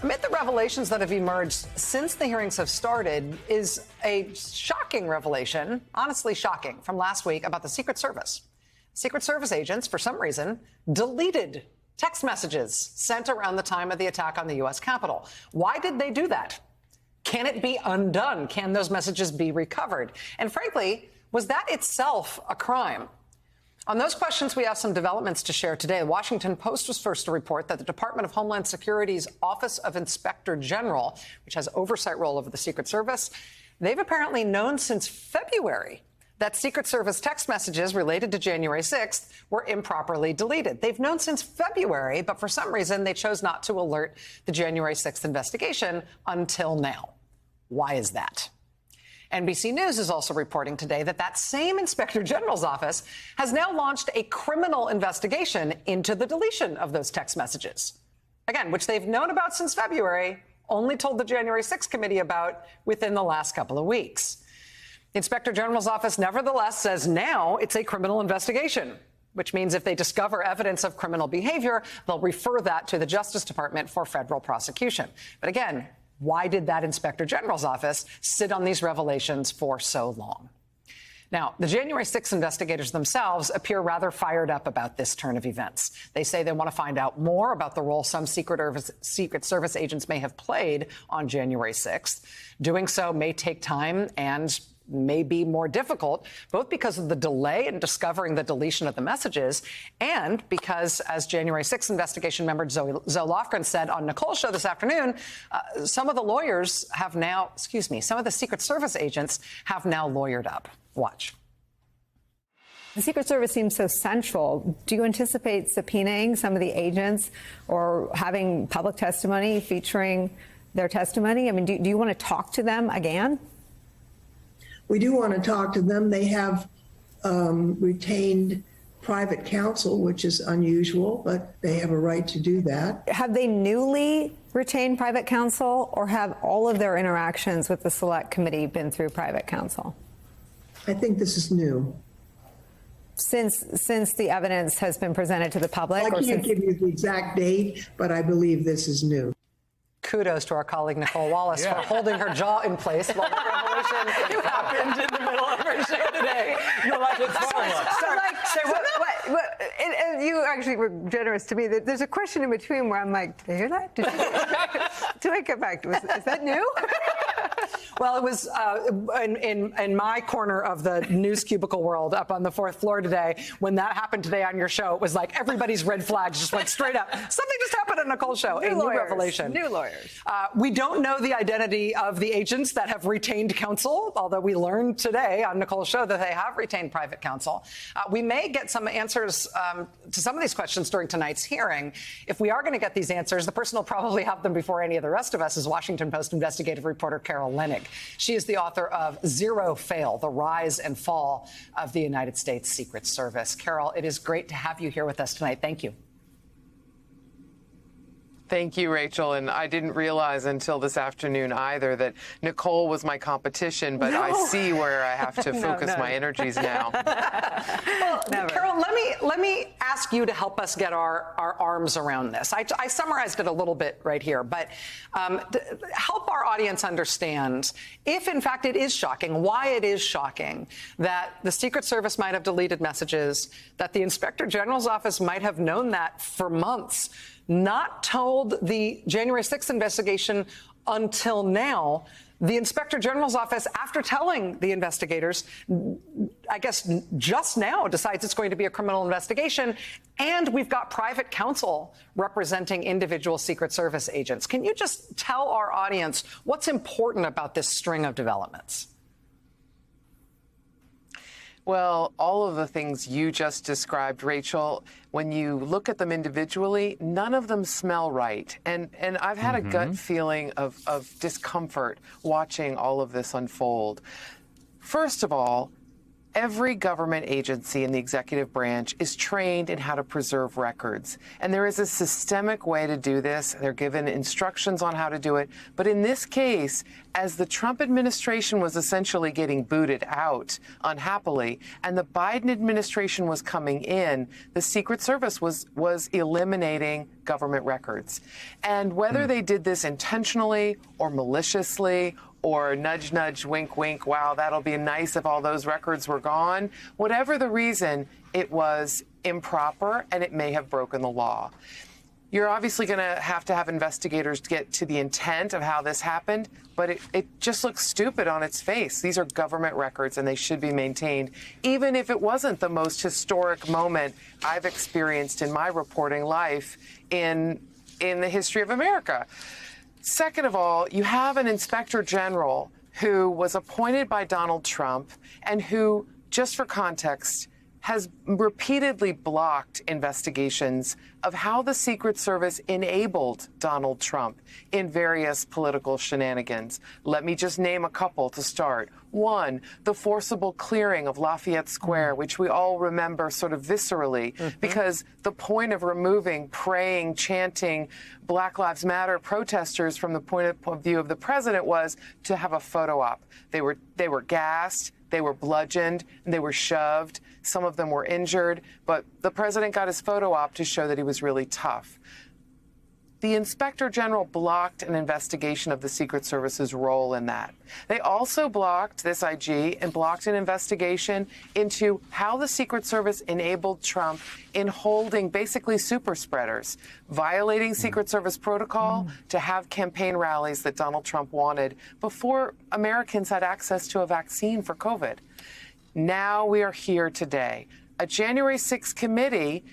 Amid the revelations that have emerged since the hearings have started is a shocking revelation, honestly shocking, from last week about the Secret Service. Secret Service agents, for some reason, deleted text messages sent around the time of the attack on the U.S. Capitol. Why did they do that? Can it be undone? Can those messages be recovered? And frankly, was that itself a crime? On those questions, we have some developments to share today. The Washington Post was first to report that the Department of Homeland Security's Office of Inspector General, which has oversight role over the Secret Service, they've apparently known since February that Secret Service text messages related to January 6th were improperly deleted. They've known since February, but for some reason they chose not to alert the January 6th investigation until now. Why is that? NBC News is also reporting today that that same Inspector General's office has now launched a criminal investigation into the deletion of those text messages. Again, which they've known about since February, only told the January 6th committee about within the last couple of weeks. The Inspector General's office nevertheless says now it's a criminal investigation, which means if they discover evidence of criminal behavior, they'll refer that to the Justice Department for federal prosecution. But again, why did that Inspector General's office sit on these revelations for so long? Now, the January 6th investigators themselves appear rather fired up about this turn of events. They say they want to find out more about the role some Secret Service agents may have played on January 6th. Doing so may take time and may be more difficult, both because of the delay in discovering the deletion of the messages and because, as January 6th investigation member Zoe Lofgren said on Nicole's show this afternoon, some of the Secret Service agents have now lawyered up. Watch. The Secret Service seems so central. Do you anticipate subpoenaing some of the agents or having public testimony featuring their testimony? I mean, do you want to talk to them again? We do want to talk to them. They have retained private counsel, which is unusual, but they have a right to do that. Have they newly retained private counsel, or have all of their interactions with the Select Committee been through private counsel? I think this is new. Since the evidence has been presented to the public? I can't give you the exact date, but I believe this is new. Kudos to our colleague Nicole Wallace for holding her jaw in place while the revelation happened in the middle of her show today. You're like it's and you actually were generous to me. There's a question in between where I'm like, did I hear that? Did I get back? Is that new? Well, it was in my corner of the news cubicle world up on the fourth floor today. When that happened today on your show, it was like everybody's red flags just went straight up. Something just happened on Nicole's show. New revelation. New lawyers. We don't know the identity of the agents that have retained counsel, although we learned today on Nicole's show that they have retained private counsel. We may get some answers to some of these questions during tonight's hearing. If we are going to get these answers, the person who'll probably have them before any of the rest of us is Washington Post investigative reporter Carol Leonnig. She is the author of Zero Fail, The Rise and Fall of the United States Secret Service. Carol, it is great to have you here with us tonight. Thank you. Thank you, Rachel. And I didn't realize until this afternoon either that Nicole was my competition, but I see where I have to focus my energies now. Well, Carol, let me ask you to help us get our arms around this. I summarized it a little bit right here, but help our audience understand if, in fact, it is shocking, why it is shocking that the Secret Service might have deleted messages, that the Inspector General's office might have known that for months, not told the January 6th investigation until now. The Inspector General's office, after telling the investigators, I guess just now decides it's going to be a criminal investigation, and we've got private counsel representing individual Secret Service agents. Can you just tell our audience what's important about this string of developments? Well, all of the things you just described, Rachel, when you look at them individually, none of them smell right. And I've had a gut feeling of discomfort watching all of this unfold. First of all, Every government agency in the executive branch is trained in how to preserve records. And there is a systemic way to do this. They're given instructions on how to do it. But in this case, as the Trump administration was essentially getting booted out unhappily, and the Biden administration was coming in, the Secret Service was eliminating government records. And whether they did this intentionally or maliciously or nudge, nudge, wink, wink, wow, that'll be nice if all those records were gone. Whatever the reason, it was improper and it may have broken the law. You're obviously going to have investigators get to the intent of how this happened, but it just looks stupid on its face. These are government records and they should be maintained, even if it wasn't the most historic moment I've experienced in my reporting life in the history of America. Second of all, you have an inspector general who was appointed by Donald Trump and who, just for context, has repeatedly blocked investigations of how the Secret Service enabled Donald Trump in various political shenanigans. Let me just name a couple to start. One, the forcible clearing of Lafayette Square, which we all remember sort of viscerally, because the point of removing praying, chanting Black Lives Matter protesters from the point of view of the president was to have a photo op. They were gassed, they were bludgeoned, and they were shoved. Some of them were injured, but the president got his photo op to show that he was really tough. The Inspector General blocked an investigation of the Secret Service's role in that. They also blocked, this IG, and blocked an investigation into how the Secret Service enabled Trump in holding basically super spreaders, violating Secret Service protocol to have campaign rallies that Donald Trump wanted before Americans had access to a vaccine for COVID. Now we are here today. A January 6th committee,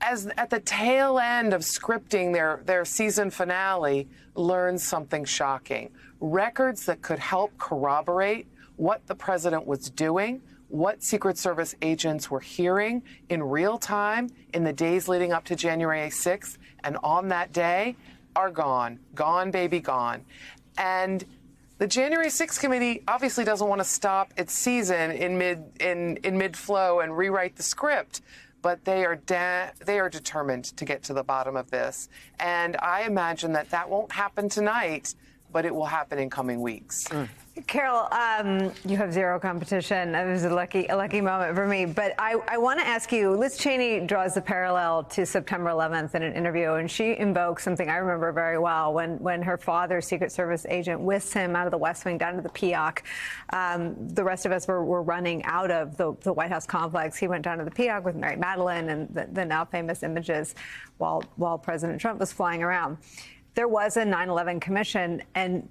as at the tail end of scripting their season finale, learned something shocking. Records that could help corroborate what the president was doing, what Secret Service agents were hearing in real time in the days leading up to January 6th and on that day, are gone. Gone, baby, gone. And the January 6th committee obviously doesn't want to stop its season in mid-flow and rewrite the script. But they are determined to get to the bottom of this. And I imagine that won't happen tonight, but it will happen in coming weeks. Carol, you have zero competition. It was a lucky moment for me. But I want to ask you, Liz Cheney draws the parallel to September 11th in an interview, and she invokes something I remember very well when her father, Secret Service agent, whisked him out of the West Wing down to the Peacock. The rest of us were running out of the White House complex. He went down to the Peacock with Mary Madeline and the now famous images while President Trump was flying around. There was a 9/11 commission, and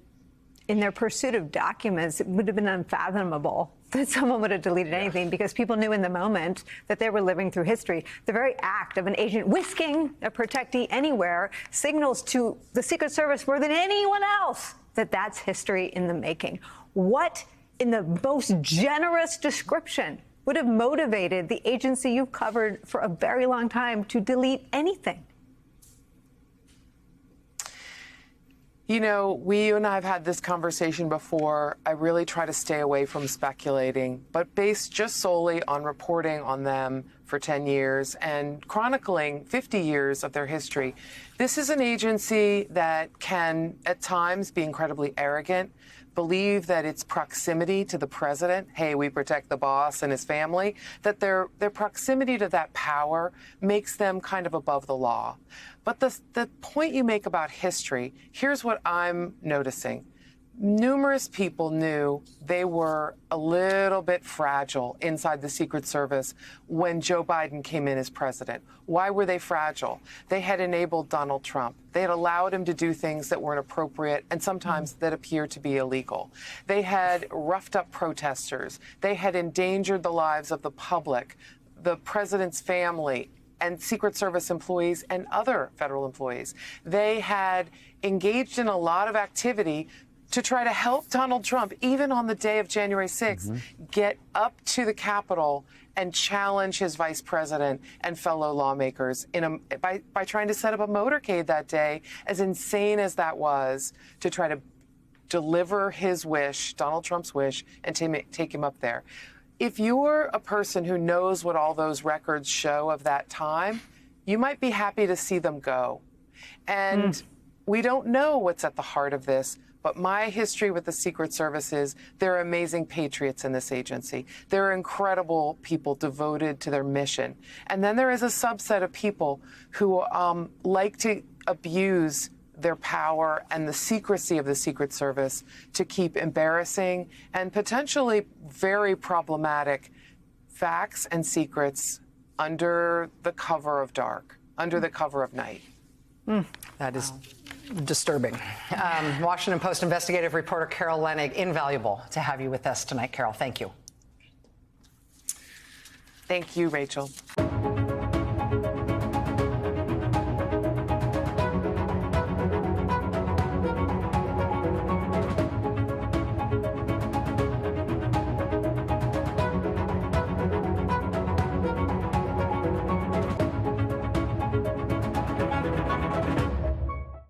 in their pursuit of documents, it would have been unfathomable that someone would have deleted anything because people knew in the moment that they were living through history. The very act of an agent whisking a protectee anywhere signals to the Secret Service more than anyone else that that's history in the making. What, in the most generous description, would have motivated the agency you've covered for a very long time to delete anything? You know, you and I have had this conversation before. I really try to stay away from speculating, but based just solely on reporting on them for 10 years and chronicling 50 years of their history. This is an agency that can, at times, be incredibly arrogant, believe that its proximity to the president, hey, we protect the boss and his family, that their proximity to that power makes them kind of above the law. But the point you make about history, here's what I'm noticing. Numerous people knew they were a little bit fragile inside the Secret Service when Joe Biden came in as president. Why were they fragile? They had enabled Donald Trump. They had allowed him to do things that weren't appropriate and sometimes that appeared to be illegal. They had roughed up protesters. They had endangered the lives of the public, the president's family, and Secret Service employees and other federal employees. They had engaged in a lot of activity to try to help Donald Trump, even on the day of January 6th, get up to the Capitol and challenge his vice president and fellow lawmakers by trying to set up a motorcade that day, as insane as that was, to try to deliver his wish, Donald Trump's wish, and take him up there. if you're a person who knows what all those records show of that time, you might be happy to see them go. And we don't know what's at the heart of this, but my history with the Secret Service is there are amazing patriots in this agency. There are incredible people devoted to their mission. And then there is a subset of people who like to abuse their power and the secrecy of the Secret Service to keep embarrassing and potentially very problematic facts and secrets under the cover of dark, under the cover of night. That is disturbing. Washington Post investigative reporter Carol Leonnig, invaluable to have you with us tonight, Carol. Thank you. Thank you, Rachel.